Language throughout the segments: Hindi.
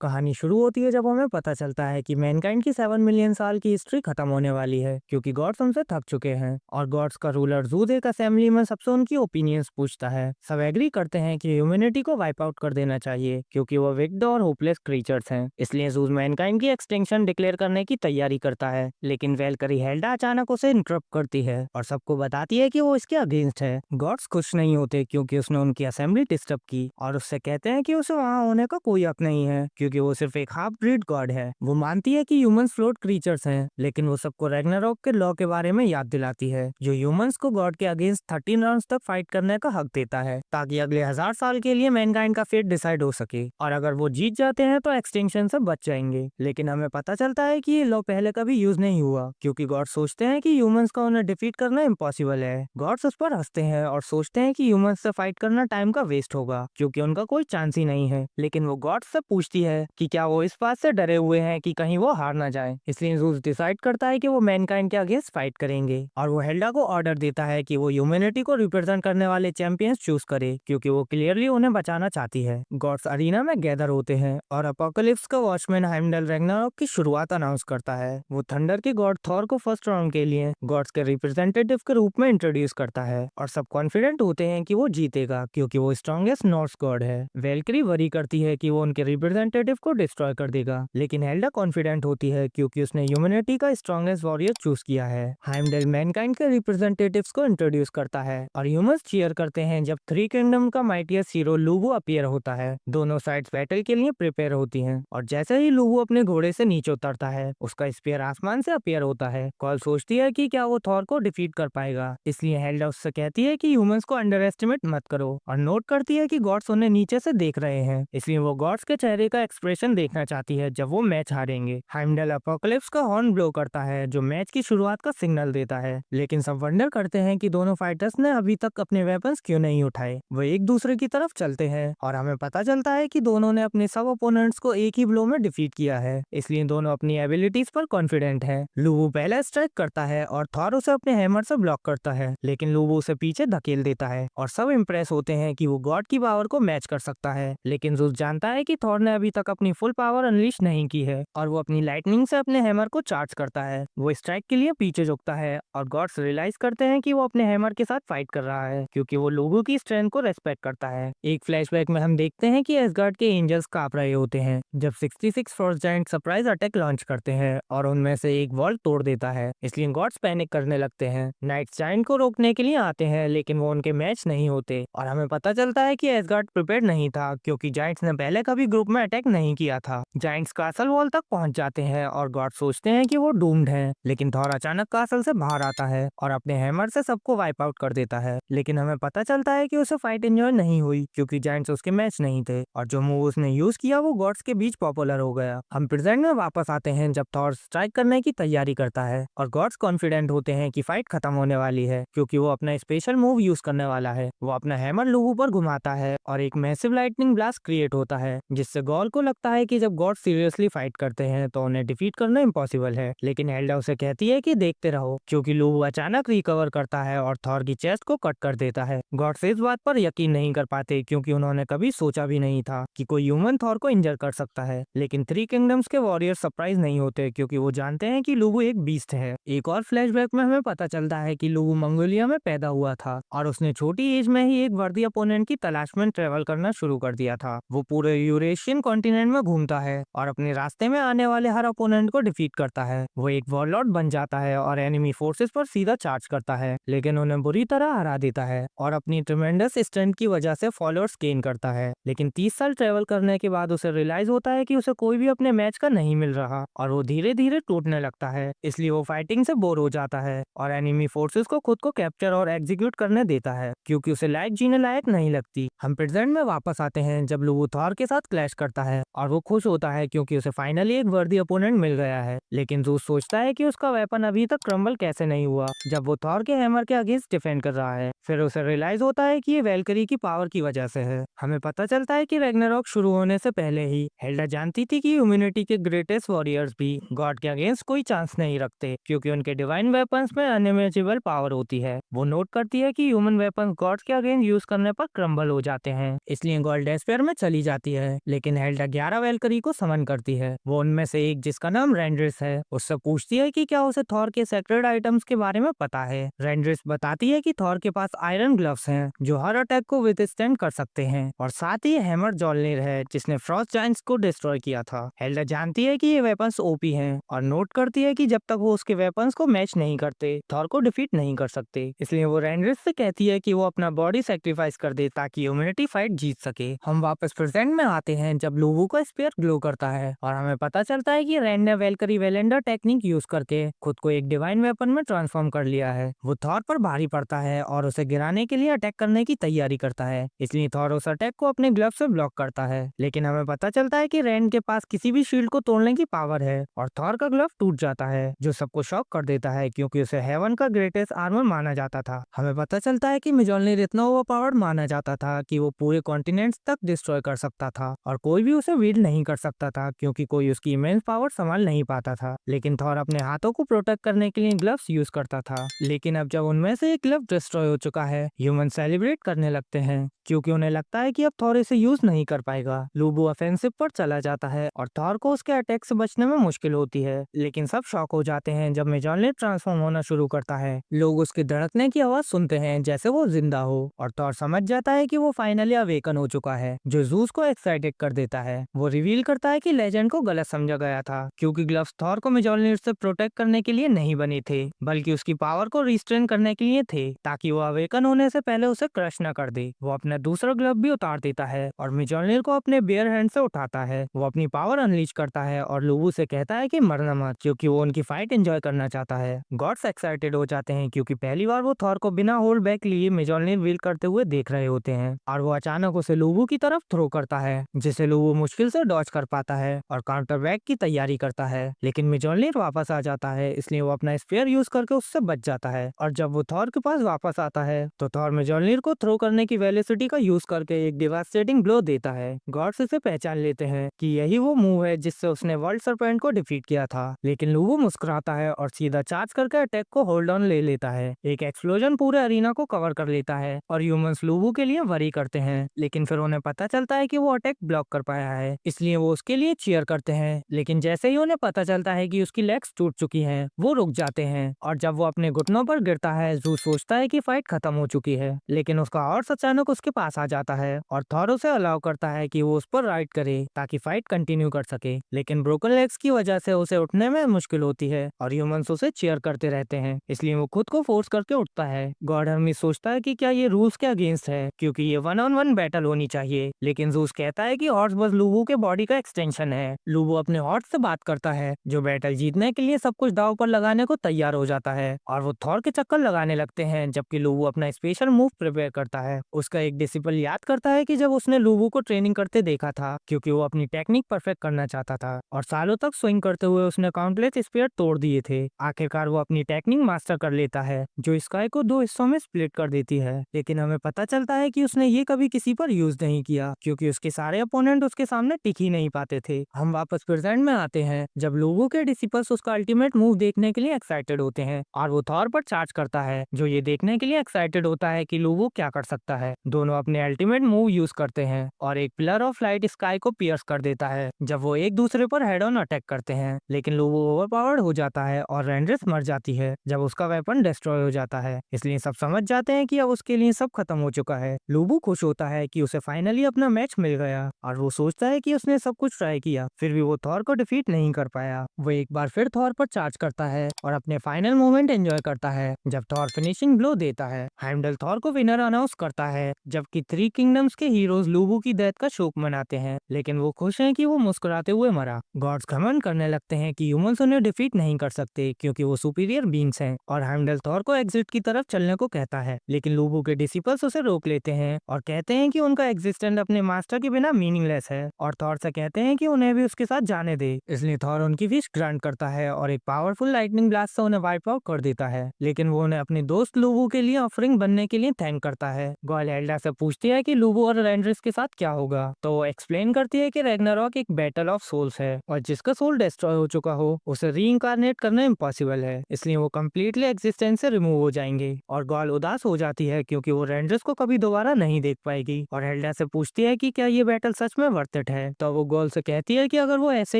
कहानी शुरू होती है जब हमें पता चलता है कि मैनकाइंड की 7 मिलियन साल की हिस्ट्री खत्म होने वाली है, क्योंकि गॉड्स उनसे थक चुके हैं। और गॉड्स का रूलर जूद एक असेंबली में सबसे उनकी ओपिनियंस पूछता है। सब एग्री करते हैं कि ह्यूमैनिटी को वाइप आउट कर देना चाहिए, क्योंकि वो विक्ड और होपलेस क्रीचर्स हैं। इसलिए जूद मैनकाइंड की एक्सटिंक्शन डिक्लेयर करने की तैयारी करता है, लेकिन वेलकरी हेल्डा अचानक उसे इंटरप्ट करती है और सबको बताती है कि वो इसके अगेंस्ट है। गॉड्स खुश नहीं होते क्योंकि उसने उनकी असेंबली डिस्टर्ब की, और उससे कहते हैं कि उसे वहाँ होने का कोई हक नहीं है, क्योंकि वो सिर्फ एक हाफ ब्रीड गॉड है। वो मानती है कि ह्यूमंस फ्लोट क्रीचर्स हैं, लेकिन वो सबको रैग्नारोक के लॉ के बारे में याद दिलाती है, जो ह्यूमंस को गॉड के अगेंस्ट 13 राउंड्स तक फाइट करने का हक देता है, ताकि अगले 1000 साल के लिए मैनकाइंड का फेट डिसाइड हो सके। और अगर वो जीत जाते हैं तो एक्सटिंक्शन से बच जाएंगे। लेकिन हमें पता चलता है कि ये लॉ पहले कभी यूज नहीं हुआ, क्योंकि गॉड सोचते हैं कि ह्यूमंस का उन्हें डिफीट करना इम्पॉसिबल है। गॉड्स उस पर हंसते हैं और सोचते हैं कि ह्यूमंस से फाइट करना टाइम का वेस्ट होगा, क्योंकि उनका कोई चांस ही नहीं है। लेकिन वो गॉड्स से पूछती है कि क्या वो इस बात से डरे हुए हैं कि कहीं वो हार ना जाए। इसलिए ज़ूस डिसाइड करता है कि वो मैनकाइंड के अगेंस्ट फाइट करेंगे, और वो हेल्डा को ऑर्डर देता है कि वो ह्यूमैनिटी को रिप्रेजेंट करने वाले चैंपियंस चूज करे, क्योंकि वो क्लियरली उन्हें बचाना चाहती है। गॉड्स अरीना में गैदर होते हैं और अपोकलिप्स का वॉचमैन हाइमडल रैग्नारोक की शुरुआत अनाउंस करता है। वो थंडर के गॉड थॉर को फर्स्ट राउंड के लिए गॉड्स के रिप्रेजेंटेटिव के रूप में इंट्रोड्यूस करता है, और सब कॉन्फिडेंट होते हैं कि वो जीतेगा, क्योंकि वो स्ट्रॉन्गेस्ट नॉर्स गॉड है। वेलकरी वरी करती है कि वो उनके रिप्रेजेंटेटिव को डिस्ट्रॉय कर देगा, लेकिन हेल्डा कॉन्फिडेंट होती है क्योंकि उसने ह्यूमैनिटी का स्ट्रॉन्गेस्ट वॉरियर चूज किया है। हाइमडल मैनकाइंड के रिप्रेजेंटेटिव्स को इंट्रोड्यूस करता है और ह्यूमंस चीयर करते हैं जब थ्री किंगडम का माइटियस्ट हीरो लूबू अपीयर होता है। दोनों साइड्स बैटल के लिए प्रिपेयर होती हैं, और जैसे ही लूबू अपने घोड़े से नीचे उतरता है, उसका स्पीयर आसमान से अपीयर होता है। कॉल सोचती है कि क्या वो थॉर को डिफीट कर पाएगा, इसलिए हेल्डा उससे कहती है कि ह्यूमंस को अंडर एस्टिमेट मत करो, और नोट करती है कि गॉड्स उन्हें नीचे से देख रहे हैं, इसलिए वो गॉड्स के चेहरे का एक्सप्रेशन देखना चाहती है जब वो मैच हारेंगे। हाइमडल अपोकलिप्स का हॉर्न ब्लो करता है, जो मैच की शुरुआत का सिग्नल देता है, लेकिन सब वंडर करते हैं कि दोनों फाइटर्स ने अभी तक अपने वेपन्स क्यों नहीं उठाए। वो एक दूसरे की तरफ चलते हैं और हमें पता चलता है कि दोनों ने अपने सब ओपोनेंट्स को एक ही ब्लो में डिफीट किया है, इसलिए दोनों अपनी एबिलिटीज पर कॉन्फिडेंट हैं। लूबू पहला स्ट्राइक करता है और थॉर उसे अपने हैमर से ब्लॉक करता है, लेकिन लूबू उसे पीछे धकेल देता है, और सब इम्प्रेस होते हैं कि वो गॉड की पावर को मैच कर सकता है। लेकिन ज़ूस जानता है कि थॉर ने अभी तक अपनी फुल पावर अनलीश नहीं की है, और वो अपनी लाइटनिंग से अपने हैमर को चार्ज करता है। वो स्ट्राइक के लिए पीछे झुकता है और गॉड्स रियलाइज करते हैं कि वो अपने हैमर के साथ फाइट कर रहा है, क्योंकि वो लोगों की स्ट्रेंथ को रेस्पेक्ट करता है। एक फ्लैशबैक में हम देखते हैं कि एसगार्ड के एंजल्स कांप रहे होते हैं जब 66 Frost giant surprise attack launch करते हैं, और उनमें से एक वॉल तोड़ देता है, इसलिए गॉड्स पैनिक करने लगते हैं। नाइट्स जायंट को रोकने के लिए आते हैं, लेकिन वो उनके मैच नहीं होते, और हमें पता चलता है कि एसगार्ड प्रिपेयर नहीं था, क्योंकि जायंट्स ने पहले कभी ग्रुप में अटैक नहीं किया था। जायंट्स कासल वॉल तक पहुंच जाते हैं और गॉड सोचते हैं कि वो डूम्ड हैं, लेकिन थॉर अचानक कासल से बाहर आता है और अपने हैमर से सबको वाइप आउट कर देता है। लेकिन हमें पता चलता है कि उसे फाइट एंजॉय नहीं हुई, क्योंकि जायंट्स उसके मैच नहीं थे, और जो मूव उसने यूज किया वो गॉड्स के बीच पॉपुलर हो गया। हम प्रेजेंट में वापस आते हैं जब थॉर स्ट्राइक करने की तैयारी करता है, और गॉड्स कॉन्फिडेंट होते हैं कि फाइट खत्म होने वाली है, क्योंकि वो अपना स्पेशल मूव यूज करने वाला है। वो अपना हैमर लूबू पर घुमाता है और एक मैसिव लाइटनिंग ब्लास्ट क्रिएट होता है, जिससे गॉल को लगता है कि जब गॉड सीरियसली फाइट करते हैं तो उन्हें डिफीट करना इम्पॉसिबल है। लेकिन हेल्डा उसे कहती है कि देखते रहो, क्योंकि लूबू अचानक रिकवर करता है और थॉर की चेस्ट को कट कर देता है। गॉड्स इस बात पर यकीन नहीं कर पाते, क्योंकि उन्होंने कभी सोचा भी नहीं था कि कोई ह्यूमन थॉर को इंजर कर सकता है। लेकिन थ्री किंगडम्स के वॉरियर सरप्राइज नहीं होते, क्योंकि वो जानते हैं कि लूबू एक बीस्ट है। एक और फ्लैशबैक में हमें पता चलता है कि लूबू मंगोलिया में पैदा हुआ था, और उसने छोटी एज में ही एक वर्दी अपोनेंट की तलाश में ट्रेवल करना शुरू कर दिया था। वो पूरे यूरेशियन कॉन्टिनेंट में घूमता है और अपने रास्ते में आने वाले हर अपोनेंट को डिफीट करता है। वो एक वॉरलॉर्ड बन जाता है और एनिमी फोर्सेस पर सीधा चार्ज करता है, लेकिन उन्हें बुरी तरह हरा देता है, और अपनी ट्रेमेंडस स्ट्रेंथ की वजह से फॉलोअर्स गेन करता है। लेकिन 30 साल ट्रेवल करने के बाद उसे रियलाइज होता है कि उसे कोई भी अपने मैच का नहीं मिल रहा, और वो धीरे धीरे टूटने लगता है। इसलिए वो फाइटिंग से बोर हो जाता है और एनिमी फोर्सेस को खुद को कैप्चर और एग्जीक्यूट करने देता है, क्योंकि उसे लाइफ जीने लायक नहीं लगती। हम प्रेजेंट में वापस आते हैं जब लूबू थॉर के साथ क्लैश करता है, और वो खुश होता है क्योंकि उसे फाइनली एक वर्दी अपोनेंट मिल गया है। लेकिन ज़ूस सोचता है कि उसका वेपन अभी तक क्रम्बल कैसे नहीं हुआ जब वो थॉर के हैमर के अगेंस्ट डिफेंड कर रहा है। फिर उसे रियलाइज होता है कि ये वेलकरी की पावर की वजह से है। हमें पता चलता है कि रैग्नारोक शुरू होने से पहले ही हेल्डा जानती थी कि ह्यूमैनिटी के ग्रेटेस्ट वॉरियर्स भी गॉड के अगेंस्ट कोई चांस नहीं रखते, क्योंकि उनके डिवाइन वेपन्स में अनइमेजिबल पावर होती है। वो नोट करती है कि ह्यूमन वेपन्स गॉड्स के अगेंस्ट यूज करने पर क्रम्बल हो जाते हैं, इसलिए गॉड डेस्पेयर में चली जाती है। लेकिन हेल्डा हेल्डा 11 वेलकरी को समन करती है। वो उनमें से एक, जिसका नाम रेंड्रिस है, उससे पूछती है कि क्या उसे थॉर के सेक्रेड आइटम्स के बारे में पता है। रेंड्रिस बताती है कि थॉर के पास आयरन ग्लव्स हैं जो हर अटैक को विथस्टैंड कर सकते हैं, और साथ ही हैमर जॉलनिर है जिसने फ्रॉस्ट जायंट्स को डिस्ट्रॉय किया था। हेल्डा जानती है कि ये वेपन्स ओपी हैं और नोट करती है कि जब तक वो उसके वेपन्स को मैच नहीं करते, थॉर को डिफीट नहीं कर सकते। इसलिए वो रेंड्रिस से कहती है कि वो अपना बॉडी सेक्रीफाइस कर दे ताकि ह्यूमैनिटी फाइट जीत सके। हम वापस प्रेजेंट में आते हैं जब लोबो का स्पेयर ग्लो करता है और हमें पता चलता है कि रैंड ने वेलकरी वेलेंडर टेक्निक यूज करके खुद को एक डिवाइन वेपन में ट्रांसफॉर्म कर लिया है। वो थॉर पर भारी पड़ता है और उसे गिराने के लिए अटैक करने की तैयारी करता है, इसलिए थॉर उस अटैक को अपने ग्लव से ब्लॉक करता है। लेकिन हमें पता चलता है कि रैंड के पास किसी भी शील्ड को तोड़ने की पावर है और थॉर का ग्लव टूट जाता है, जो सबको शॉक कर देता है क्योंकि उसे हेवन का ग्रेटेस्ट आर्मर माना जाता था। हमें पता चलता है कि मिजोल्निर इतना ओवरपावर्ड माना जाता था कि वो पूरे कॉन्टिनेंट्स तक डिस्ट्रॉय कर सकता था और कोई भी उसे वील्ड नहीं कर सकता था क्योंकि कोई उसकी इमेंस पावर संभाल नहीं पाता था। लेकिन थॉर अपने हाथों को प्रोटेक्ट करने के लिए ग्लव्स यूज करता था। लेकिन अब जब उनमें से एक ग्लव डिस्ट्रॉय हो चुका है, ह्यूमन सेलिब्रेट करने लगते हैं क्योंकि उन्हें लगता है कि अब थॉर इसे यूज नहीं कर पाएगा। लोबो ऑफेंसिव पर चला जाता है और थॉर को उसके अटैक से बचने में मुश्किल होती है, लेकिन सब शॉक हो जाते हैं जब मिजोल्निर ट्रांसफॉर्म होना शुरू करता है। लोग उसके धड़कने की आवाज सुनते हैं जैसे वो जिंदा हो और थॉर समझ जाता है कि वो फाइनली अवेकन हो चुका है, जो ज़ूस को एक्साइटेड कर देता है। वो रिवील करता है कि लेजेंड को गलत समझा गया था क्योंकि ग्लव्स थॉर को मिजोल्निर से प्रोटेक्ट करने के लिए नहीं बने थे, बल्कि उसकी पावर को रिस्ट्रेन करने के लिए थे ताकि वो अवेकन होने से पहले उसे क्रश न कर दे। वो अपना दूसरा ग्लव भी उतार देता है और मिजोल्निर को अपने बेयर हैंड से उठाता है। वो अपनी पावर अनलीच करता है और लोबो से कहता है कि मरना मत, क्योंकि वो उनकी फाइट एंजॉय करना चाहता है। गॉड्स एक्साइटेड हो जाते हैं क्योंकि पहली बार वो थॉर को बिना होल्ड बैक लिए मिजोल्निर व्हील करते हुए देख रहे होते हैं, और वो अचानक उसे लोबो की तरफ थ्रो करता है जिसे लोबो मुश्किल से डॉज कर पाता है और काउंटर बैक की तैयारी करता है। लेकिन मिजोल्निर वापस आ जाता है, इसलिए वो अपना स्पेयर यूज करके उससे बच जाता है। और जब वो थॉर के पास वापस आता है तो थॉर मिजोल्निर को थ्रो करने की वेलोसिटी का यूज करके एक डिवास्टेटिंग ब्लो देता है। गॉड्स इसे पहचान लेते हैं कि यही वो मूव है जिससे उसने वर्ल्ड सरपेंट को डिफीट किया था। लेकिन लोबो मुस्कुराता है और सीधा चार्ज करके अटैक को होल्ड ऑन ले लेता है। एक एक्सप्लोजन पूरे अरीना को कवर कर लेता है और ह्यूमंस लोबो के लिए वरी करते हैं, लेकिन फिर उन्हें पता चलता है कि वो अटैक ब्लॉक कर पाया है, इसलिए वो उसके लिए चीयर करते हैं। लेकिन जैसे ही उन्हें पता चलता है कि उसकी लेग्स टूट चुकी हैं, वो रुक जाते हैं और जब वो अपने घुटनों पर गिरता है, ज़ूस सोचता है कि फाइट खत्म हो चुकी है। लेकिन उसका हॉर्स अचानक उसके पास आ जाता है और थॉर उसे अलाउ करता है कि वो उस पर राइड करे ताकि फाइट कंटिन्यू कर सके। लेकिन ब्रोकन लेग्स की वजह से उसे उठने में मुश्किल होती है और ह्यूमंस उसे चीयर करते रहते हैं, इसलिए वो खुद को फोर्स करके उठता है। गॉड हर्मीस सोचता है कि क्या ये रूल्स के अगेंस्ट है क्योंकि ये 1-on-1 बैटल होनी चाहिए, लेकिन ज़ूस कहता है कि हॉर्स बस लोबो के बॉडी का एक्सटेंशन है। लोबो अपने हॉर्स से बात करता है जो बैटल जीतने के लिए सब कुछ दांव पर लगाने को तैयार हो जाता है और वो थॉर के चक्कर लगाने लगते हैं, जबकि लोबो अपना स्पेशल मूव प्रिपेयर करता है। उसका एक डिसिपल याद करता है कि जब उसने लोबो को ट्रेनिंग करते देखा था क्योंकि वो अपनी टेक्निक परफेक्ट करना चाहता था और सालों तक स्विंग करते हुए उसने काउंटलेस स्पेयर तोड़ दिए थे। आखिरकार वो अपनी टेक्निक मास्टर कर लेता है जो स्काई को 2 हिस्सों में स्प्लिट कर देती है। लेकिन हमें पता चलता है कि उसने ये कभी किसी पर यूज नहीं किया क्योंकि उसके सारे अपोनेंट उसके सामने टिक ही नहीं पाते थे। हम वापस प्रेजेंट में आते हैं जब लोबो के डिसिपल्स उसका अल्टीमेट मूव देखने के लिए एक्साइटेड होते हैं और वो थॉर पर चार्ज करता है, जो ये देखने के लिए एक्साइटेड होता है कि लोबो क्या कर सकता है। दोनों अपने अल्टीमेट मूव यूज करते हैं और एक पिलर ऑफ लाइट स्काई को पियर्स कर देता है जब वो एक दूसरे पर हेड ऑन अटैक करते हैं। लेकिन लोबो ओवरपावर्ड हो जाता है और रेंड्रिस मर जाती है जब उसका वेपन डिस्ट्रॉय हो जाता है, इसलिए सब समझ जाते हैं कि अब उसके लिए सब खत्म हो चुका है। लोबो खुश होता है कि उसे फाइनली अपना मैच मिल गया और वो सोचता है कि उसने सब कुछ ट्राई किया, फिर भी वो थॉर को डिफीट नहीं कर पाया। वो एक बार फिर थॉर पर चार्ज करता है और अपने फाइनल मोमेंट एंजॉय करता है जब थॉर फिनिशिंग ब्लो देता है। हेimdall थॉर को विनर अनाउंस करता है जबकि 3 किंगडम्स के हीरोज लोबो की डेथ का शोक मनाते हैं, लेकिन वो खुश हैं कि वो मुस्कुराते हुए मरा। गॉड्स घमंड करने लगते हैं कि ह्यूमंस उन्हें डिफीट नहीं कर सकते क्योंकि वो सुपीरियर बीइंग्स हैं और हेimdall थॉर को एग्जिट की तरफ चलने को कहता है, लेकिन लोबो के डिसिपल्स उसे रोक लेते हैं और कहते हैं कि उनका एग्जिस्टेंस अपने मास्टर के बिना मीनिंगलेस है और थॉर से कहते हैं कि उन्हें भी उसके साथ जाने दे। इसलिए थॉर उनकी विश ग्रांट करता है और एक पावरफुल लाइटनिंग ब्लास्ट से उन्हें वाइप आउट कर देता है, लेकिन वो उन्हें अपने दोस्त लोबो के लिए ऑफरिंग बनने के लिए थैंक करता है। गॉड हेल्डा से पूछती है कि लूबो और रेंड्रिस के साथ क्या होगा, तो वो एक्सप्लेन करती है कि रैग्नारॉक एक बैटल ऑफ सोल्स है और जिसका सोल डिस्ट्रॉय हो चुका हो उसे रीइंकार्नेट करना इम्पॉसिबल है, इसलिए वो कम्प्लीटली एग्जिस्टेंस से रिमूव हो जाएंगे। और गॉल उदास हो जाती है क्योंकि वो रेंड्रिस को कभी दोबारा नहीं देख पाएगी और हेल्डा से पूछती है कि क्या ये बैटल सच में वर्थ इट है, तो वो गॉल से कहती है कि अगर वो ऐसे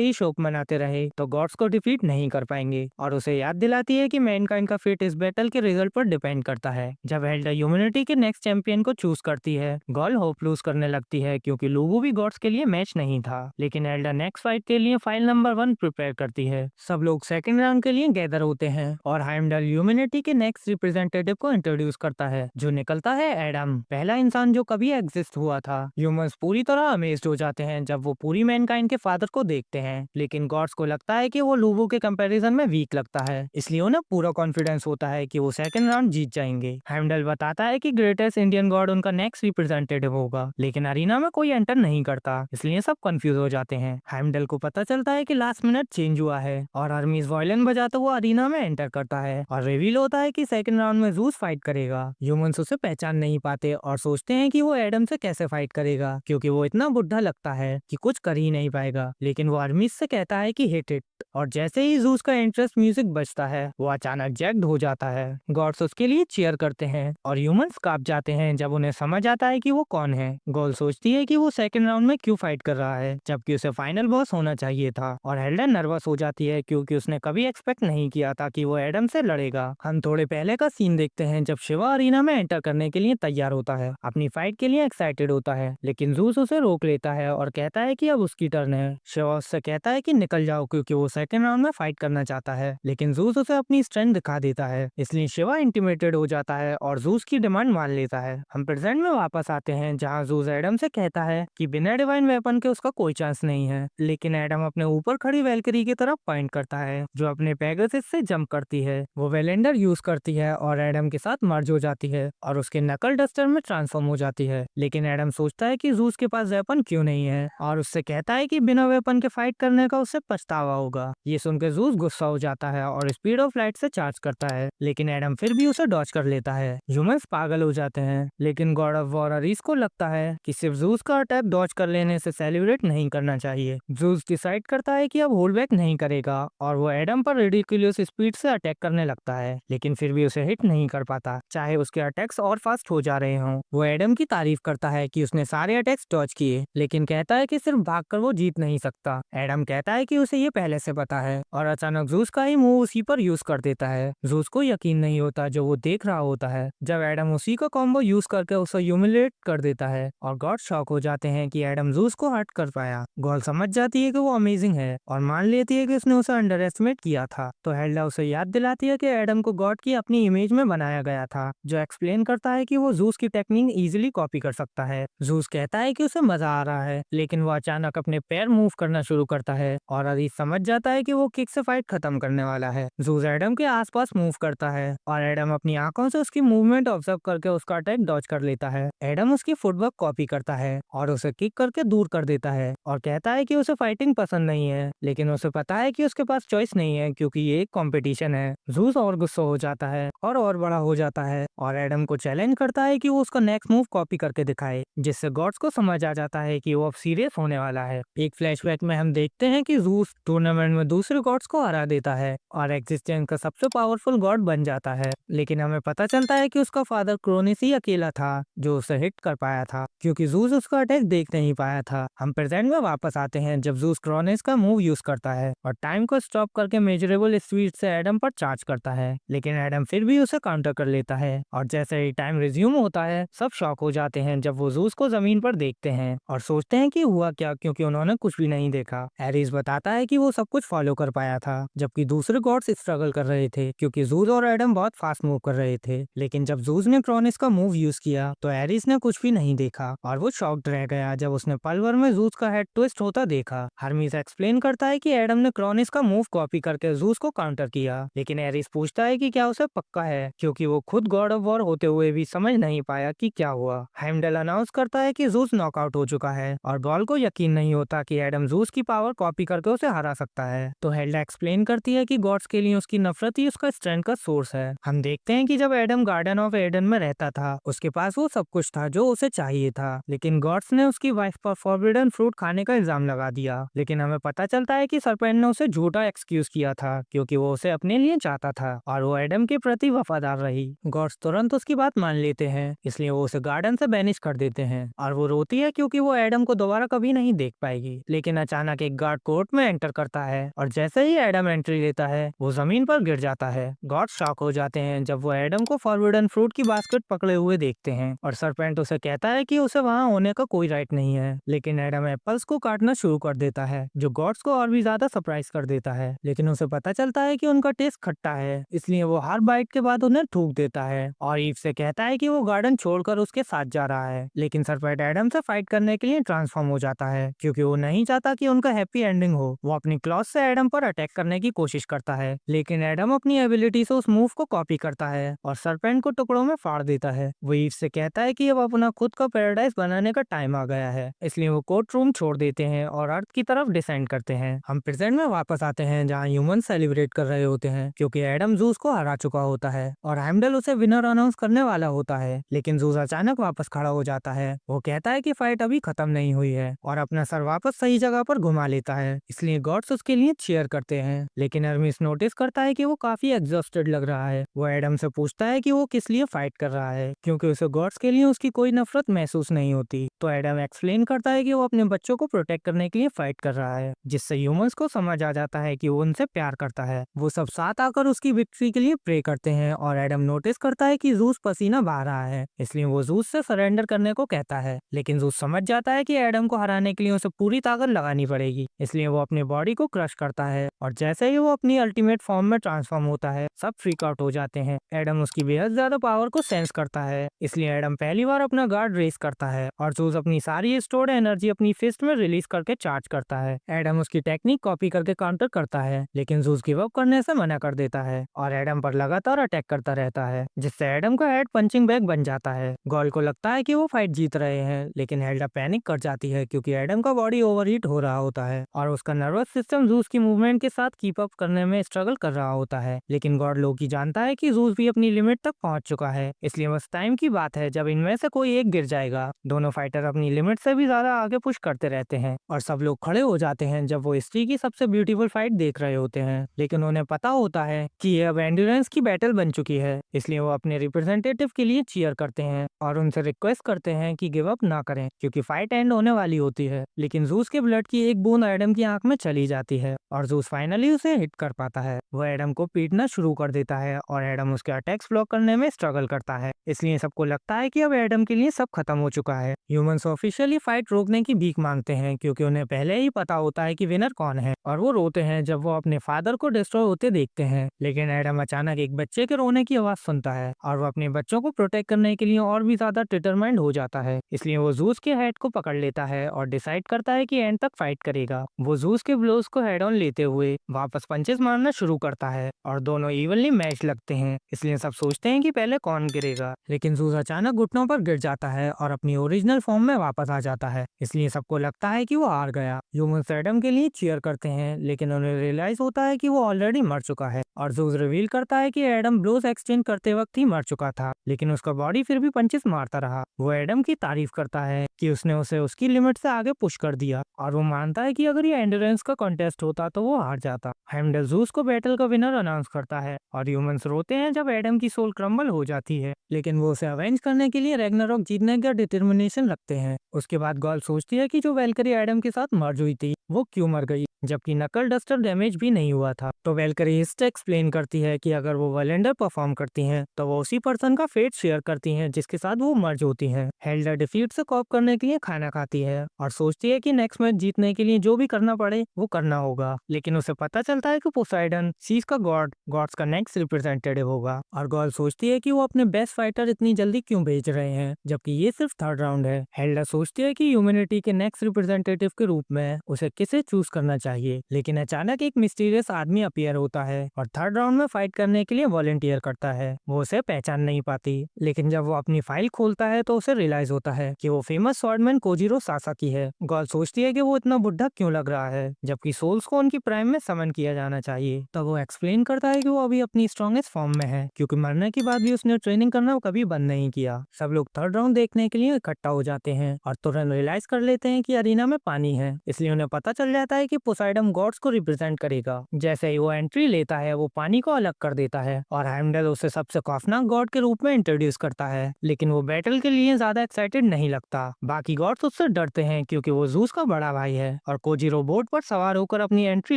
ही शोक मनाते रहे तो गॉड्स को डिफीट नहीं कर पाएंगे और उसे याद दिलाती है कि मैनकाइंड का फेट इस बैटल के रिजल्ट पर डिपेंड करता है। जब हेल्डा ह्यूमैनिटी के नेक्स्ट चैंपियन को चूज करती है, गॉल होप लूज करने लगती है क्योंकि लूबू भी गॉड्स के लिए मैच नहीं था, लेकिन हेल्डा नेक्स्ट फाइट के लिए फाइल नंबर 1 प्रिपेयर करती है। सब लोग सेकंड राउंड के लिए गैदर होते हैं और हाइमडल ह्यूमैनिटी के नेक्स्ट रिप्रेजेंटेटिव को इंट्रोड्यूस करता है, जो निकलता है एडम, पहला इंसान जो कभी एग्जिस्ट हुआ था। ह्यूमंस पूरी तरह अमेज्ड हो जाते हैं जब वो पूरी मैनकाइंड के फादर को देखते हैं, लेकिन गॉड्स को लगता है कि वो लूबू के कंपैरिजन में वीक लगता है, इसलिए उन्हें पूरा कॉन्फिडेंस होता है कि वो सेकंड राउंड जीत जाएंगे। हेमडल बताता है कि ग्रेटेस्ट इंडियन गॉड उनका नेक्स्ट रिप्रेजेंटेटिव होगा, लेकिन अरीना में कोई एंटर नहीं करता, इसलिए सब कंफ्यूज हो जाते हैं। हेमडल को पता चलता है कि लास्ट मिनट चेंज हुआ है और हर्मीज वायलिन बजाते हुए अरीना में एंटर करता है और रिवील होता है कि सेकंड राउंड में जूस फाइट करेगा। ह्यूमंस उसे पहचान नहीं पाते और सोचते हैं कि वो एडम से कैसे फाइट करेगा क्योंकि वो इतना बुढ़ा लगता है कि कुछ कर ही नहीं पाएगा, लेकिन वो हर्मीज से कहता है कि हिट इट और जैसे ही जूस का इंटरेस्ट म्यूजिक बजता है वो अचानक जैक्ड हो जाता है। गॉड्स उसके लिए चीयर करते हैं और ह्यूमंस कांप जाते हैं जब उन्हें समझ आता है कि वो कौन है। गॉल सोचती है कि वो सेकंड राउंड में क्यों फाइट कर रहा है जबकि उसे फाइनल बॉस होना चाहिए था और हेल्डन नर्वस हो जाती है क्योंकि उसने कभी एक्सपेक्ट नहीं किया था कि वो एडम से लड़ेगा। हम थोड़े पहले का सीन देखते हैं जब शिवा अरीना में एंटर करने के लिए तैयार होता है, अपनी फाइट के लिए एक्साइटेड होता है, लेकिन जूस उसे रोक लेता है और कहता है कि अब उसकी टर्न है। शिवा उससे कहता है कि निकल जाओ क्योंकि वो सेकंड राउंड में फाइट करना चाहता है, लेकिन जूस उसे अपनी स्ट्रेंथ दिखा देता है, इसलिए शिवा इंटिमिडेटेड हो जाता है और जूस की डिमांड मान लेता है। हम प्रेजेंट में वापस आते हैं जहाँ जूस एडम से कहता है कि बिना डिवाइन वेपन के उसका कोई चांस नहीं है, लेकिन एडम अपने ऊपर खड़ी वेलकरी की तरफ पॉइंट करता है जो अपने पेगासस से जंप करती है। वो वेलेंडर यूज करती है और एडम के साथ मर्ज हो जाती है और उसके नकल डस्टर में ट्रांसफॉर्म हो जाती है, लेकिन एडम सोचता है कि जूस के पास वेपन क्यों नहीं है और उससे कहता है कि बिना वेपन के फाइट करने का उससे पछतावा होगा। ये सुनकर जूस गुस्सा हो जाता है और स्पीड ऑफ लाइट से चार्ज करता है, लेकिन एडम फिर भी उसे डॉज कर लेता है। ह्यूमंस पागल हो जाते हैं, लेकिन गॉड ऑफ वॉर अरीस को लगता है कि सिर्फ जूस का अटैक डॉज कर लेने से सेलिब्रेट नहीं करना चाहिए। जूस डिसाइड करता है कि अब होल्ड बैक नहीं करेगा और वो एडम पर रिडिकुलस स्पीड से अटैक करने लगता है, लेकिन फिर भी उसे हिट नहीं कर पाता, चाहे उसके अटैक्स और फास्ट हो जा रहे हों। वो एडम की तारीफ करता है कि उसने सारे अटैक्स डॉज किए, लेकिन कहता है कि सिर्फ भागकर वो जीत नहीं सकता। एडम कहता है कि उसे ये पहले से पता है और अचानक जूस का ही मूव उसी पर यूज कर देता है। जूस को यकीन नहीं होता जो वो देख रहा होता है जब एडम उसी का कॉम्बो यूज करके उसे ह्यूमिलेट कर देता है और गॉड शॉक हो जाते हैं कि एडम जूस को हर्ट कर पाया। गॉल समझ जाती है कि वो अमेजिंग है और मान लेती है कि उसने उसे अंडर एस्टिमेट किया था, तो हेल्डा उसे याद दिलाती है कि एडम को गॉड की अपनी इमेज में बनाया गया था, जो एक्सप्लेन करता है कि वो जूस की टेक्निक इजीली कॉपी कर सकता है। जूस कहता है कि उसे मजा आ रहा है, लेकिन वो अचानक अपने पैर मूव करना शुरू करता है और अरीस समझ जाता है कि वो किक से फाइट खत्म करने वाला है। जूस एडम के आसपास मूव करता है और एडम अपनी आंखों से उसकी मूवमेंट ऑब्जर्व करके उसका अटैक डॉज कर लेता है। एडम उसकी फुटवर्क कॉपी करता है और उसे किक करके दूर कर देता है और कहता है कि उसे फाइटिंग पसंद नहीं है, लेकिन उसे पता है कि उसके पास चॉइस नहीं है क्योंकि ये एक कंपटीशन है। जूस और गुस्सा हो जाता है और बड़ा हो जाता है और एडम को चैलेंज करता है कि वो उसका नेक्स्ट मूव कॉपी करके दिखाए, जिससे गॉड्स को समझ आ जाता है कि वो अब सीरियस होने वाला है। एक फ्लैशबैक में हम देखते हैं कि जूस टूर्नामेंट में दूसरे गॉड्स को हरा देता है और एग्जिस्टेंस का सबसे पावरफुल गॉड बन जाता है, लेकिन हमें पता चलता है कि उसका फादर क्रोनिस ही अकेला था जो उसे हिट कर पाया था क्योंकि जूस उसका अटैक देख नहीं पाया था। हम प्रेजेंट में वापस आते हैं जब जूस क्रोनिस का मूव यूज करता है और टाइम को स्टॉप करके मेजरेबल स्पीड से एडम पर चार्ज करता है, लेकिन एडम फिर भी उसे काउंटर कर लेता है और जैसे ही टाइम रिज्यूम होता है सब शॉक हो जाते हैं जब वो जूस को जमीन पर देखते हैं और सोचते हैं कि हुआ क्या, क्योंकि उन्होंने कुछ भी नहीं देखा। एरिस बताता है कि वो सब कुछ फॉलो कर पाया था जबकि दूसरे गॉड्स स्ट्रगल कर रहे थे क्योंकि जूस और एडम बहुत फास्ट मूव कर रहे थे, लेकिन जब जूस ने क्रोनिस का मूव यूज किया तो एरिस ने कुछ भी नहीं देखा और वो शॉक्ड रह गया जब उसने पल भर में जूस का हेड ट्विस्ट होता देखा। हर्मीस एक्सप्लेन करता है कि एडम ने क्रोनिस का मूव कॉपी करके जूस को काउंटर किया, लेकिन एरिस पूछता है कि क्या उसे पक्का है क्योंकि वो खुद गॉड ऑफ वॉर होते हुए भी समझ नहीं पाया कि क्या हुआ। हेमडल अनाउंस करता है कि जूस नॉकआउट हो चुका है और गॉल को यकीन नहीं होता कि एडम जूस की पावर कॉपी करके उसे हरा सकता है, तो हेल्डा एक्सप्लेन करती है कि गॉड्स के लिए उसकी नफरत ही उसका स्ट्रेंथ का सोर्स है। हम देखते हैं कि जब एडम गार्डन ऑफ एडन में रहता था उसके पास वो सब कुछ था जो उसे चाहिए था, लेकिन गॉड्स ने उसकी वाइफ पर फॉरबिडन फ्रूट खाने का इल्जाम लगा दिया। लेकिन हमें पता चलता है कि सरपेंट ने उसे झूठा एक्सक्यूज किया था क्योंकि वो उसे अपने लिए चाहता था और वो एडम के प्रति वफादार रही। गॉड्स तुरंत उसकी बात मान लेते हैं, इसलिए वो उसे गार्डन से बैनिश कर देते हैं और वो रोती है क्योंकि वो एडम को दोबारा कभी नहीं देख पाएगी। लेकिन अचानक एक गार्ड कोर्ट में एंटर करता है और जैसे ही एडम एंट्री लेता है वो जमीन पर गिर जाता है। गॉड शॉक हो जाते हैं जब वो एडम को फॉरबिडन फ्रूट की बास्केट पकड़े हुए देखते हैं और सरपेंट उसे कहता है कि उसे वहां होने का कोई राइट नहीं है। लेकिन एडम एप्पल्स को काटना शुरू कर देता है जो गॉड्स को और भी ज्यादा सरप्राइज कर देता है। लेकिन उसे पता चलता है कि उनका टेस्ट खट्टा है, इसलिए वो हर बाइट के बाद उन्हें थूक देता है और ईव से कहता है कि वो गार्डन छोड़कर उसके साथ जा रहा है। लेकिन सरपेंट एडम से फाइट करने के लिए ट्रांसफॉर्म हो जाता है क्योंकि वो नहीं चाहता कि उनका हैप्पी एंडिंग हो। वो अपनी क्लॉथ से एडम पर अटैक करने की कोशिश करता है, लेकिन एडम अपनी एबिलिटी से उस मूव को कॉपी करता है और सरपेंट को टुकड़ों में फाड़ देता है। वो ईव से कहता है कि अब अपना खुद का पैराडाइज बनाने का टाइम आ गया है, इसलिए वो कोर्ट रूम छोड़ देते हैं और अर्थ की तरफ डिसेंड करते हैं। हम प्रेजेंट में वापस आते हैं जहाँ ह्यूमन सेलिब्रेट कर रहे होते हैं क्योंकि एडम जूस को हरा चुका होता है और हेमडल उसे विनर अनाउंस करने वाला होता है। लेकिन जूस अचानक वापस खड़ा हो जाता है। वो कहता है कि फाइट अभी खत्म नहीं हुई है और अपना सर वापस सही जगह पर घुमा लेता है, इसलिए गॉड्स उसके लिए चीयर करते हैं। लेकिन हर्मिस नोटिस करता है कि वो काफी एग्जॉस्टेड लग रहा है। वो एडम से पूछता है कि वो किस लिए फाइट कर रहा है क्योंकि उसे गॉड्स के लिए उसकी कोई नफरत महसूस नहीं होती। तो एडम एक्सप्लेन करता है कि वो अपने बच्चों को प्रोटेक्ट करने के लिए फाइट कर रहा है, जिससे ह्यूमंस को समझ आ जाता है कि वो उनसे प्यार करता है। वो सब साथ आकर उसकी विक्ट्री के लिए प्रे करते हैं और एडम नोटिस करता है कि जूस पसीना बहा रहा है, इसलिए वो जूस से सरेंडर करने को कहता है। लेकिन जूस समझ जाता है कि एडम को हराने के लिए उसे पूरी ताकत लगानी पड़ेगी, इसलिए वो अपनी बॉडी को क्रश करता है और जैसे ही वो अपनी अल्टीमेट फॉर्म में ट्रांसफॉर्म होता है सब फ्रीक आउट हो जाते हैं। एडम उसकी बेहद ज्यादा पावर को सेंस करता है, इसलिए एडम पहली बार अपना गार्ड रेस करता है और जूस अपनी सारी स्टोर्ड एनर्जी अपनी फिस्ट में रिलीज करके चार्ज करता है। एडम उसकी टेक्निक कॉपी करके काउंटर करता है, लेकिन जूस गिव अप करने से मना कर देता है और एडम पर लगातार अटैक करता रहता है, जिससे एडम का हेड पंचिंग बैग बन जाता है। गॉल को लगता है कि वो फाइट जीत रहे हैं, लेकिन हेल्डा पैनिक कर जाती है क्योंकि एडम का बॉडी ओवरहीट हो रहा होता है और उसका नर्वस सिस्टम जूस की मूवमेंट के साथ कीप अप करने में स्ट्रगल कर रहा होता है। लेकिन गॉड लोकी जानता है कि जूस भी अपनी लिमिट तक पहुंच चुका है, इसलिए बस टाइम की बात है जब इनमें से कोई एक गिर जाएगा। दोनों फाइटर अपनी लिमिट से भी ज्यादा आगे पुश करते रहते हैं और सब लोग खड़े हो जाते हैं जब वो हिस्ट्री की सबसे ब्यूटीफुल फाइट देख रहे होते हैं। लेकिन उन्हें पता होता है कि ये अब एंड्योरेंस की बैटल बन चुकी है, इसलिए वो अपने रिप्रेजेंटेटिव के लिए चीयर करते हैं और उनसे रिक्वेस्ट करते हैं कि गिव अप ना करें क्योंकि फाइट एंड होने वाली होती है। लेकिन जूस के ब्लड की एक बूंद एडम की आंख में चली जाती है और जूस फाइनली उसे हिट कर पाता है। वो एडम को पीटना शुरू कर देता है और एडम उसके अटैक्स ब्लॉक करने में स्ट्रगल करता है, इसलिए सबको लगता है कि अब एडम के लिए सब खत्म हो चुका है। ह्यूमंस ऑफिशियली फाइट रोकने की भीख मांगते हैं क्योंकि उन्हें पहले ही पता होता है कि विनर कौन है और वो रोते हैं जब वो अपने फादर को डिस्ट्रॉय होते देखते हैं। लेकिन एडम अचानक एक बच्चे के रोने की आवाज सुनता है और वो अपने बच्चों को प्रोटेक्ट करने के लिए और भी ज्यादा डिटरमाइंड हो जाता है, इसलिए वो जूस के हेड को पकड़ लेता है और डिसाइड करता है कि एंड तक फाइट करेगा। वो जूस के ब्लोज को हेड ऑन लेते हुए वापस पंचेस मारना शुरू करता है और दोनों इवनली मैच लगते हैं, इसलिए सब सोचते हैं कि पहले कौन गिरेगा। लेकिन जूस अचानक घुटनों पर गिर जाता है और अपनी ओरिजिनल फॉर्म में वापस आ जाता है, इसलिए सबको लगता है कि वो हार गया। ह्यूमंस एडम के लिए चीयर करते हैं, लेकिन उन्हें रियलाइज होता है कि वो ऑलरेडी मर चुका है और जूस रिवील करता है कि एडम ब्लोज एक्सचेंज करते वक्त ही मर चुका था, लेकिन उसका बॉडी फिर भी पंचेस मारता रहा। वो एडम की तारीफ करता है कि उसने उसे उसकी लिमिट से आगे पुश कर दिया और वो मानता है कि अगर ये एंड्योरेंस का कॉन्टेस्ट होता तो वो हार जाता। हेमडल जूस को बैटल का विनर अनाउंस करता है और ह्यूमंस रोते हैं जब एडम की सोल क्रम्बल हो जाती है, लेकिन वो उसे अवेंज करने के लिए रैग्नारॉक जीतने का डिटर्मिनेशन रखते हैं। उसके बाद गॉल सोचती है कि जो वैल्करी एडम के साथ मर्ज हुई थी वो क्यों मर गई जबकि नकल डस्टर डैमेज भी नहीं हुआ था। तो वैल्करी इससे एक्सप्लेन करती है कि अगर वो वलेंडर परफॉर्म करती हैं तो वो उसी पर्सन का फेट शेयर करती हैं जिसके साथ वो मर्ज होती हैं। हेल्डा डिफीट से कॉप करने के लिए खाना खाती है और सोचती है कि नेक्स्ट मैच जीतने के लिए जो भी करना पड़े वो करना होगा, लेकिन उसे पता चलता है कि पोसाइडन सीज का गॉड्स का नेक्स्ट रिप्रेजेंटेटिव होगा और गॉल सोचती है कि वो अपने बेस्ट फाइटर इतनी जल्दी क्यों भेज रहे हैं जबकि ये सिर्फ थर्ड राउंड है। हेल्डा सोचती है कि ह्यूमैनिटी के नेक्स्ट रिप्रेजेंटेटिव के रूप में उसे किसे चूज करना चाहिए, लेकिन अचानक एक मिस्टीरियस आदमी अपीयर होता है और थर्ड राउंड में फाइट करने के लिए वॉलंटियर करता है। वो उसे पहचान नहीं पाती, लेकिन जब वो अपनी फाइल खोलता है तो उसे रियलाइज होता है कि वो फेमस स्वॉर्डमैन कोजिरो सासाकी है। गॉल सोचती है कि वो इतना बुढ़ा क्यों लग रहा है जबकि सोल्स को उनकी प्राइम में समन किया जाना चाहिए। तब वो एक्सप्लेन करता है कि वो अभी अपनी स्ट्रॉन्गेस्ट फॉर्म में है, क्योंकि मरने के बाद भी उसने ट्रेनिंग करना कभी बंद नहीं किया। सब लोग थर्ड राउंड देखने के लिए इकट्ठा हो जाते हैं और तुरंत रियलाइज कर लेते हैं कि अरीना में पानी है, इसलिए उन्हें पता चल जाता है कि पोसाइडन गॉड्स को रिप्रेजेंट करेगा। जैसे ही वो एंट्री लेता है वो पानी को अलग कर देता है और हेमडल उसे सबसे खौफनाक गॉड के रूप में इंट्रोड्यूस करता है, लेकिन वो बैटल के लिए ज्यादा एक्साइटेड नहीं लगता। बाकी गॉड्स उससे डरते हैं क्योंकि वो जूस का बड़ा भाई है और कोजिरो बोट पर सवार होकर अपनी एंट्री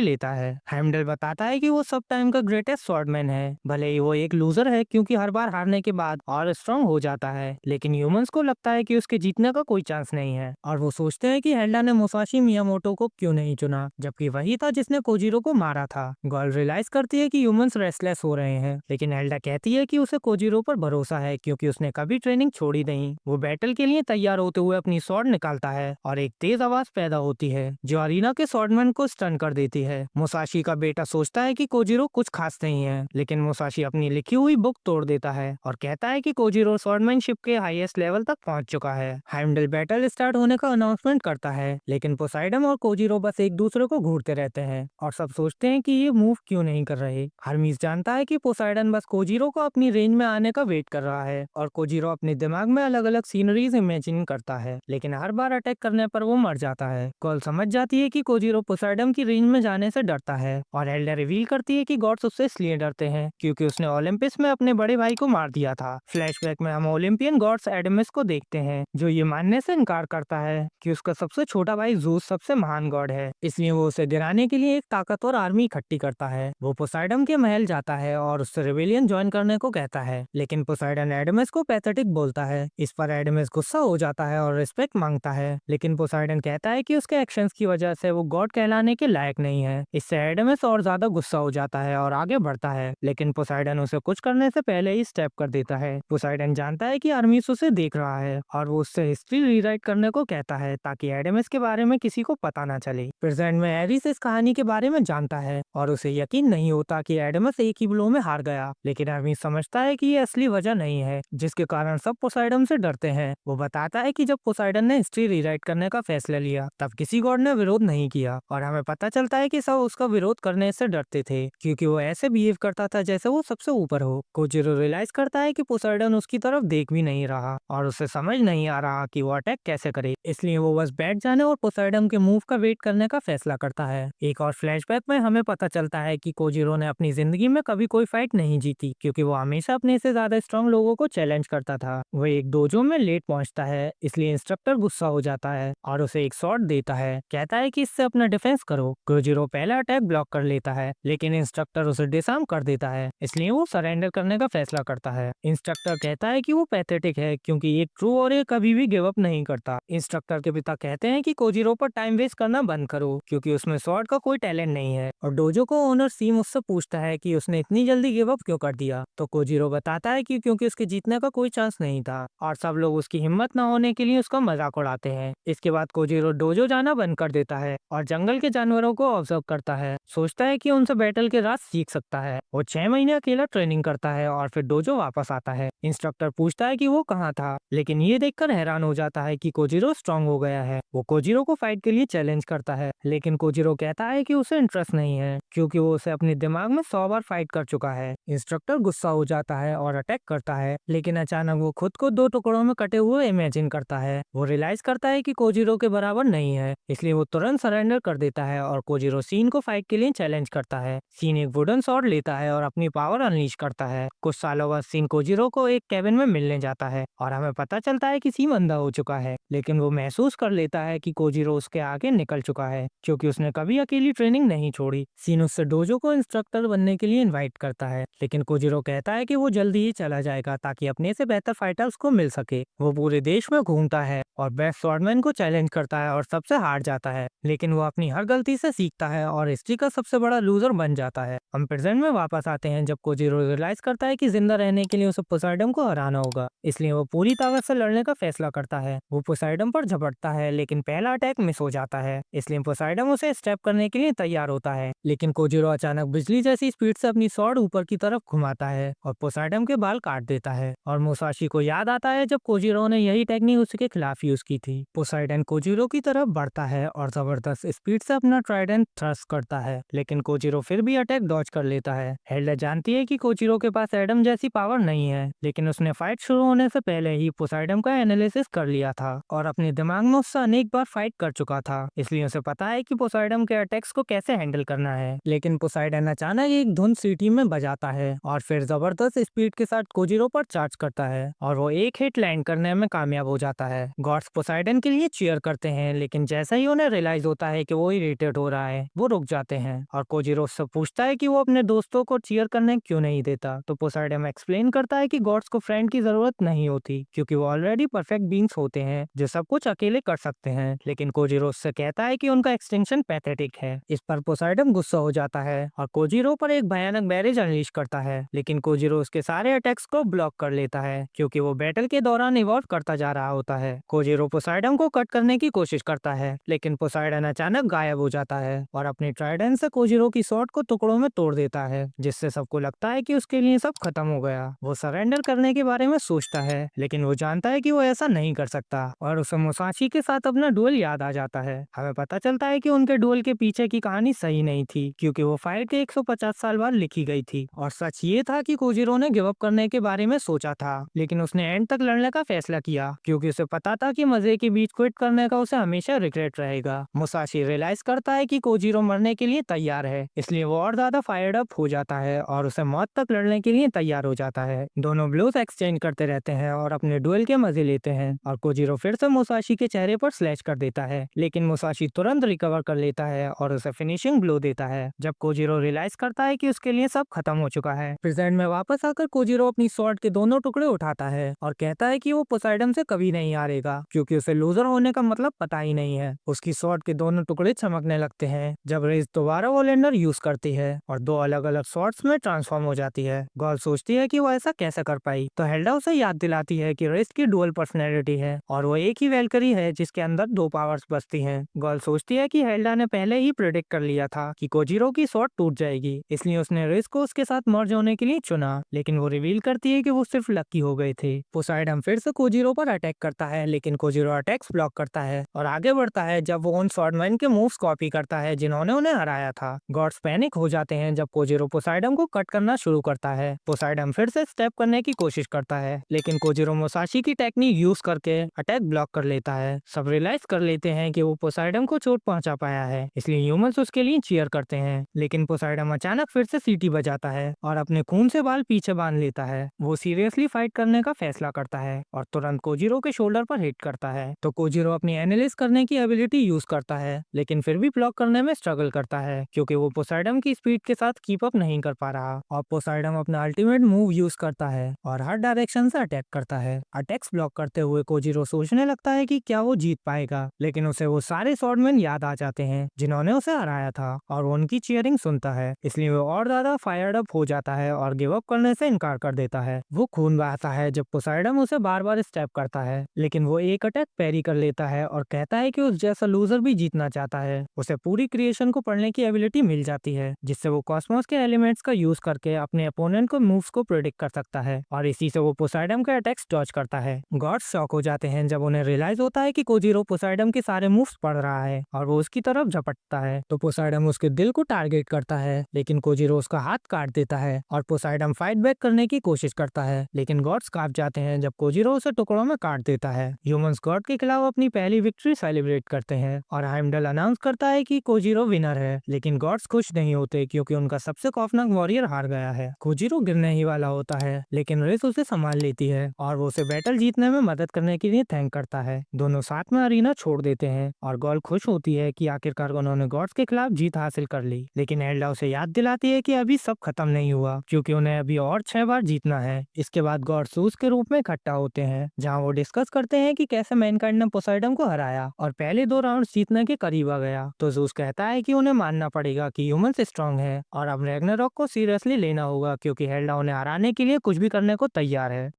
लेता है। हेमडल बताता है कि वो सब टाइम का ग्रेटेस्ट स्वॉर्डमैन है, भले ही वो एक लूजर है क्योंकि हर बार हारने के बाद और स्ट्रांग हो जाता है, लेकिन ह्यूमंस को लगता है कि उसके जीतने का कोई चांस नहीं है और वो सोचते हैं कि हेल्डा ने मुसाशी मियामोटो को क्यों नहीं चुना, जबकि वही था जिसने कोजिरो को मारा था। गर्ल रियलाइज करती है कि ह्यूमंस रेस्टलेस हो रहे हैं, लेकिन हेल्डा कहती है कि उसे कोजिरो पर भरोसा है क्योंकि उसने कभी ट्रेनिंग छोड़ी नहीं। वो बैटल के लिए तैयार होते हुए अपनी स्वॉर्ड निकालता है और एक तेज आवाज पैदा होती है जो अरीना के स्वॉर्डमैन को स्टन कर देती है। मुसाशी का बेटा सोचता है कि कोजिरो कुछ खास नहीं है, लेकिन मुसाशी अपनी लिखी हुई बुक तोड़ देता है और कहता है कि कोजिरो स्वॉर्डमैनशिप के हाईएस्ट लेवल तक पहुंच चुका है। हेमडल बैटल स्टार्ट होने का अनाउंसमेंट करता है, लेकिन पोसाइडन और कोजिरो बस एक दूसरे को घूरते रहते हैं और सब सोचते हैं कि ये मूव क्यों नहीं कर रहे। हरमीस जानता है कि पोसाइडन बस कोजिरो को अपनी रेंज में आने का वेट कर रहा है और कोजिरो अपने दिमाग में अलग अलग सीनरीज इमेजिन करता है, लेकिन हर बार अटैक करने पर वो मर जाता है। कॉल समझ जाती है कि कोजिरो पोसाइडन की रेंज में जाने से डरता है और एल्डा रिवील करती है कि गॉड्स उससे इसलिए डरते हैं क्योंकि उसने ओलंपिस में अपने बड़े भाई को मार दिया था। फ्लैशबैक में हम ओलंपियन गॉड्स एडमिस को देखते हैं जो ये मानने से इनकार करता है कि उसका सबसे छोटा भाई जूस सबसे महान गॉड है, इसलिए वो उसे गिराने के लिए एक ताकतवर आर्मी इकट्ठी करता है। वो पोसाइडन के महल जाता है और उससे रिवेलियन ज्वाइन करने को कहता है, लेकिन पोसाइडन एडमिस को पैथेटिक बोलता है। इस पर एडमिस गुस्सा हो जाता है और रिस्पेक्ट मांगता है, लेकिन पोसाइडन कहता है कि उसके एक्शंस की वजह से वो गॉड कहलाने के लायक नहीं है। इससे एडमिस और ज्यादा गुस्सा हो जाता है और आगे बढ़ता है, लेकिन पोसाइडन उसे कुछ करने से पहले ही स्टेप कर देता है। पोसाइडन जानता है कि आर्मीस उसे देख रहा है और वो उससे हिस्ट्री रीराइट करने को कहता है ताकि एडमिस के बारे में किसी को पता ना चले। प्रेजेंट में एरिस इस कहानी के बारे में जानता है और उसे यकीन नहीं होता कि एडमिस एक ही ब्लो में हार गया, लेकिन आर्मीस समझता है कि ये असली वजह नहीं है जिसके कारण सब पोसाइडन से डरते हैं। वो बताता है कि जब पोसाइडन ने हिस्ट्री रीराइट करने का फैसला लिया तब किसी गॉड ने विरोध नहीं किया और हमें पता चलता है कि सब उसका विरोध करने से डरते थे क्योंकि वो ऐसे बिहेव करता था जैसे वो सबसे ऊपर हो। कोजिरो रियलाइज करता है कि पोसाइडन उसकी तरफ देख भी नहीं रहा और उसे समझ नहीं आ रहा कि वो अटैक कैसे करे, इसलिए वो बस बैठ जाने और पोसाइडन के मूव का वेट करने का फैसला करता है। एक और फ्लैशबैक में हमें पता चलता है कि कोजिरो ने अपनी जिंदगी में कभी कोई फाइट नहीं जीती क्योंकि वो हमेशा अपने से ज्यादा स्ट्रॉन्ग लोगों को चैलेंज करता था। वो एक डोजो में लेट पहुंचता है, इसलिए इंस्ट्रक्टर गुस्सा हो जाता है और उसे एक शॉट देता है, कहता है कि इससे अपना डिफेंस करो। कोजिरो पहला अटैक ब्लॉक कर लेता है, लेकिन इंस्ट्रक्टर उसे डिसआर्म कर देता है, इसलिए वो सरेंडर करने का फैसला करता है। इंस्ट्रक्टर कहता है कि वो पैथेटिक है क्योंकि एक ट्रू और ये कभी भी गिव अप नहीं करता। इंस्ट्रक्टर के पिता कहते हैं कि कोजिरो पर टाइम वेस्ट करना बंद करो क्योंकि उसमें स्वॉर्ड का कोई टैलेंट नहीं है, और डोजो को ओनर सीम उससे पूछता है कि उसने इतनी जल्दी गिव अप क्यों कर दिया, तो कोजिरो बताता है कि क्योंकि उसके जीतने का कोई चांस नहीं था और सब लोग उसकी हिम्मत न होने के लिए उसका मजाक उड़ाते हैं। इसके बाद कोजिरो डोजो जाना बंद कर देता है और जंगल के जानवरों को ऑब्जर्व करता है, सोचता है कि उनसे बैटल के राज सीख सकता है। वो 6 महीने अकेला ट्रेनिंग करता है और फिर डोजो वापस आता है। इंस्ट्रक्टर पूछता है कि वो कहाँ था, लेकिन ये देखकर हैरान हो जाता है कि कोजिरो स्ट्रांग हो गया है। वो कोजिरो को फाइट के लिए चैलेंज करता है, लेकिन कोजिरो कहता है कि उसे इंटरेस्ट नहीं है क्योंकि वो उसे अपने दिमाग में 100 बार फाइट कर चुका है। इंस्ट्रक्टर गुस्सा हो जाता है और अटैक करता है, लेकिन अचानक वो खुद को 2 टुकड़ों में कटे हुए इमेजिन करता है। वो रियलाइज करता है कि कोजिरो के बराबर नहीं है, इसलिए वो तुरंत सरेंडर कर देता है और कोजिरो सीन को फाइट के लिए चैलेंज करता है। सीन एक वुडन स्वॉर्ड लेता है और अपनी पावर अनलीश करता है। कुछ सालों बाद सीन कोजिरो को एक केबिन में मिलने जाता है और हमें पता चलता है कि सीन अंधा हो चुका है, लेकिन वो महसूस कर लेता है कि कोजिरो उसके आगे निकल चुका है क्योंकि उसने कभी अकेली ट्रेनिंग नहीं छोड़ी। सीन उससे डोजो को इंस्ट्रक्टर बनने के लिए इनवाइट करता है, लेकिन कोजिरो कहता है कि वो जल्दी ही चला जाएगा ताकि अपने से बेहतर फाइटर्स को मिल सके। वो पूरे देश में घूमता है और बेस्ट स्वॉर्डमैन को चैलेंज करता है और सबसे हार जाता है, लेकिन वो अपनी हर गलती से सीखता है और हिस्ट्री का सबसे बड़ा लूजर बन जाता है। हम प्रेजेंट में वापस आते हैं जब कोजिरो रियलाइज करता है कि जिंदा रहने के लिए उसे पोसाइडन को हराना होगा, इसलिए वो पूरी ताकत से लड़ने का फैसला करता है। वो पोसाइडन पर झपटता है, लेकिन पहला अटैक मिस हो जाता है, इसलिए पोसाइडन उसे स्टेप करने के लिए तैयार होता है, लेकिन कोजिरो अचानक बिजली जैसी स्पीड से अपनी स्वॉर्ड ऊपर की तरफ घुमाता है और पोसाइडन के बाल काट देता है। और मुसाशी को याद आता है जब कोजिरो ने यही टेक्निक उसके खिलाफ यूज की थी। पोसाइडन कोजिरो की तरफ बढ़ता है और जबरदस्त स्पीड से अपना ट्राइडेंट पोसाइडन थ्रस्ट करता है, लेकिन कोजिरो फिर भी अटैक डॉज कर लेता है। हेल्डा जानती है कि कोजिरो के पास एडम जैसी पावर नहीं है, लेकिन उसने फाइट शुरू होने से पहले ही पोसाइडन का एनालिसिस कर लिया था और अपने दिमाग में उससे अनेक बार फाइट कर चुका था, इसलिए उसे पता है कि पोसाइडन के अटैक्स को कैसे हैंडल करना है। लेकिन पोसाइडन अचानक एक धुन सीटी में बजाता है और फिर जबरदस्त स्पीड के साथ कोजिरो पर चार्ज करता है और वो एक हिट लैंड करने में कामयाब हो जाता है। गॉड्स पोसाइडन के लिए चीयर करते हैं, लेकिन जैसा ही उन्हें रियलाइज होता है कि वो इरिटेट हो रहा है, वो रुक जाते हैं और कोजिरो उससे पूछता है कि वो अपने दोस्तों को चीयर करने क्यों नहीं देता। तो पोसाइडन एक्सप्लेन करता है कि गॉड्स को फ्रेंड की जरूरत नहीं होती, क्योंकि वो ऑलरेडी परफेक्ट बीइंग्स होते हैं जो सब कुछ अकेले कर सकते हैं। लेकिन कोजिरो उससे कहता है कि उनका एक्सटेंशन पैथेटिक है। इस पर पोसाइडन गुस्सा हो जाता है और कोजिरो पर एक भयानक बैरेज अनलीश करता है, लेकिन कोजिरो उसके सारे अटैक्स को ब्लॉक कर लेता है क्योंकि वो बैटल के दौरान इवॉल्व करता जा रहा होता है। कोजिरो पोसाइडन को कट करने की कोशिश करता है, लेकिन पोसाइडन अचानक गायब हो जाता है और अपनी ट्राइडेंट से कोजिरो की स्वॉर्ड को टुकड़ों में तोड़ देता है, जिससे सबको लगता है कि उसके लिए सब खत्म हो गया। वो सरेंडर करने के बारे में सोचता है, लेकिन वो जानता है कि वो ऐसा नहीं कर सकता और उसे मुसाशी के साथ अपना डुएल याद आ जाता है। हमें पता चलता है कि उनके डुएल के पीछे की कहानी सही नहीं थी, क्योंकि वो फाइट के 150 साल बाद लिखी गई थी और सच ये था कि कोजिरो ने गिव अप करने के बारे में सोचा था, लेकिन उसने एंड तक लड़ने का फैसला किया क्योंकि उसे पता था कि मजे के बीच क्विट करने का उसे हमेशा रिग्रेट रहेगा। मुसाशी रियलाइज करता है कि कोजिरो मरने के लिए तैयार है, इसलिए वो और ज्यादा फायर्ड अप हो जाता है और उसे मौत तक लड़ने के लिए तैयार हो जाता है। दोनों ब्लोज एक्सचेंज करते रहते हैं और अपने डुएल के मजे लेते हैं और कोजिरो फिर से मुसाशी के चेहरे पर स्लैश कर देता है, लेकिन मुसाशी तुरंत रिकवर कर लेता है और उसे फिनिशिंग ब्लो देता है। जब कोजिरो रियलाइज करता है कि उसके लिए सब खत्म हो चुका है, प्रेजेंट में वापस आकर कोजिरो अपनी स्वॉर्ड के दोनों टुकड़े उठाता है और कहता है कि वो पोसाइडन से कभी नहीं हारेगा, क्योंकि उसे लूजर होने का मतलब पता ही नहीं है। उसकी स्वॉर्ड के दोनों टुकड़े चमकने लगते हैं जब रेज दोबारा वोलेंडर यूज करती है और दो अलग अलग स्वॉर्ड्स में ट्रांसफॉर्म हो जाती है। गॉल सोचती है कि वो ऐसा कैसे कर पाई, तो हेल्डा उसे याद दिलाती है कि रेज की डुअल पर्सनैलिटी है और वो एक ही वैल्करी है जिसके अंदर दो पावर्स बसती हैं। गॉल सोचती है कि हेल्डा ने पहले ही प्रिडिक्ट कर लिया था कि कोजिरो की स्वॉर्ड टूट जाएगी, इसलिए उसने रेज को उसके साथ मर्ज होने के लिए चुना, लेकिन वो रिवील करती है कि वो सिर्फ लकी हो गए थे। पोसाइडन फिर से कोजिरो पर अटैक करता है, लेकिन कोजिरो अटैक्स ब्लॉक करता है और आगे बढ़ता है जब वो उन स्वॉर्डमैन के मूव्स कॉपी करता है जिन्होंने उन्हें हराया था। गॉड्स पैनिक हो जाते हैं जब कोजिरो पोसाइडन को कट करना शुरू करता है। पोसाइडन फिर से स्टेप करने की कोशिश करता है, लेकिन कोजिरो मुसाशी की टेक्निक यूज करके अटैक ब्लॉक कर लेता है। सब रियलाइज कर लेते हैं कि वो पोसाइडन को चोट पहुंचा पाया है, इसलिए ह्यूमंस उसके लिए चीयर करते हैं, लेकिन पोसाइडन अचानक फिर से सीटी बजाता है और अपने खून से बाल पीछे बांध लेता है। वो सीरियसली फाइट करने का फैसला करता है और तुरंत कोजिरो के शोल्डर पर हिट करता है, तो कोजिरो अपनी एनालिस करने की एबिलिटी यूज करता है, लेकिन फिर भी ब्लॉक करने में स्ट्रगल करता है क्योंकि वो पोसाइडन की स्पीड के साथ कीप अप नहीं कर पा रहा और पोसाइडन अपना अल्टीमेट मूव यूज करता है और हर डायरेक्शन से अटैक करता है। अटैक्स ब्लॉक करते हुए कोजिरो सोचने लगता है कि क्या वो जीत पाएगा, लेकिन उसे वो सारे स्वॉर्डमैन याद आ जाते हैं जिन्होंने उसे हराया था और वो उनकी चीयरिंग सुनता है, इसलिए वो और ज्यादा फायर्ड अप हो जाता है और गिव अप करने से इनकार कर देता है। वो खून बहाता है जब पोसाइडन उसे बार बार स्टेप करता है, लेकिन वो एक अटैक पैरी कर लेता है और कहता है कि उस जैसा लूजर भी जीतना चाहता है। उसे पूरी क्रिएशन को पढ़ने की एबिलिटी मिल जाती है, जिससे वो कॉस्मोस के एलिमेंट्स का यूज करके अपने अपोनेंट को मूव्स को प्रेडिक्ट कर सकता है और इसी से वो पोसाइडन के अटैक्स डॉज करता है। गॉड्स शॉक हो जाते हैं जब उन्हें रियलाइज होता है कि कोजिरो पोसाइडन के सारे मूव्स पढ़ रहा है और वो उसकी तरफ झपटता है, तो पोसाइडन उसके दिल को टारगेट करता है, लेकिन कोजिरो उसका हाथ काट देता है और पोसाइडन फाइट बैक करने की कोशिश करता है, लेकिन गॉड्स कांप जाते हैं जब कोजिरो उसे टुकड़ों में काट देता है। ह्यूमंस गॉड के खिलाफ अपनी पहली विक्ट्री सेलिब्रेट करते हैं और हाइमडल अनाउंस करता है कि कोजिरो विनर है, लेकिन गॉड्स खुश नहीं होते क्योंकि उनका सबसे खौफनाक वॉरियर हार गया है। कोजिरो गिरने ही वाला होता है, लेकिन रेस उसे संभाल लेती है और वो उसे बैटल जीतने में मदद करने के लिए थैंक करता है। दोनों साथ में अरीना छोड़ देते हैं और गॉल खुश होती है कि आखिरकार उन्होंने गॉड्स के खिलाफ जीत हासिल कर ली, लेकिन एल्डा उसे याद दिलाती है कि अभी सब खत्म नहीं हुआ क्योंकि उन्हें अभी और 6 बार जीतना है। इसके बाद गॉड सूस के रूप में इकट्ठा होते हैं जहां वो डिस्कस करते हैं कि कैसे मैनकाइंड ने पोसाइडन को हराया और पहले 2 राउंड जीतने के करीब आ गया। तो जूस कहता है कि उन्हें मानना पड़ेगा कि ह्यूमंस स्ट्रांग है और अब रैग्नारॉक को सीरियसली लेना होगा क्योंकि हेल्डा उन्हें हराने के लिए कुछ भी करने को तैयार है।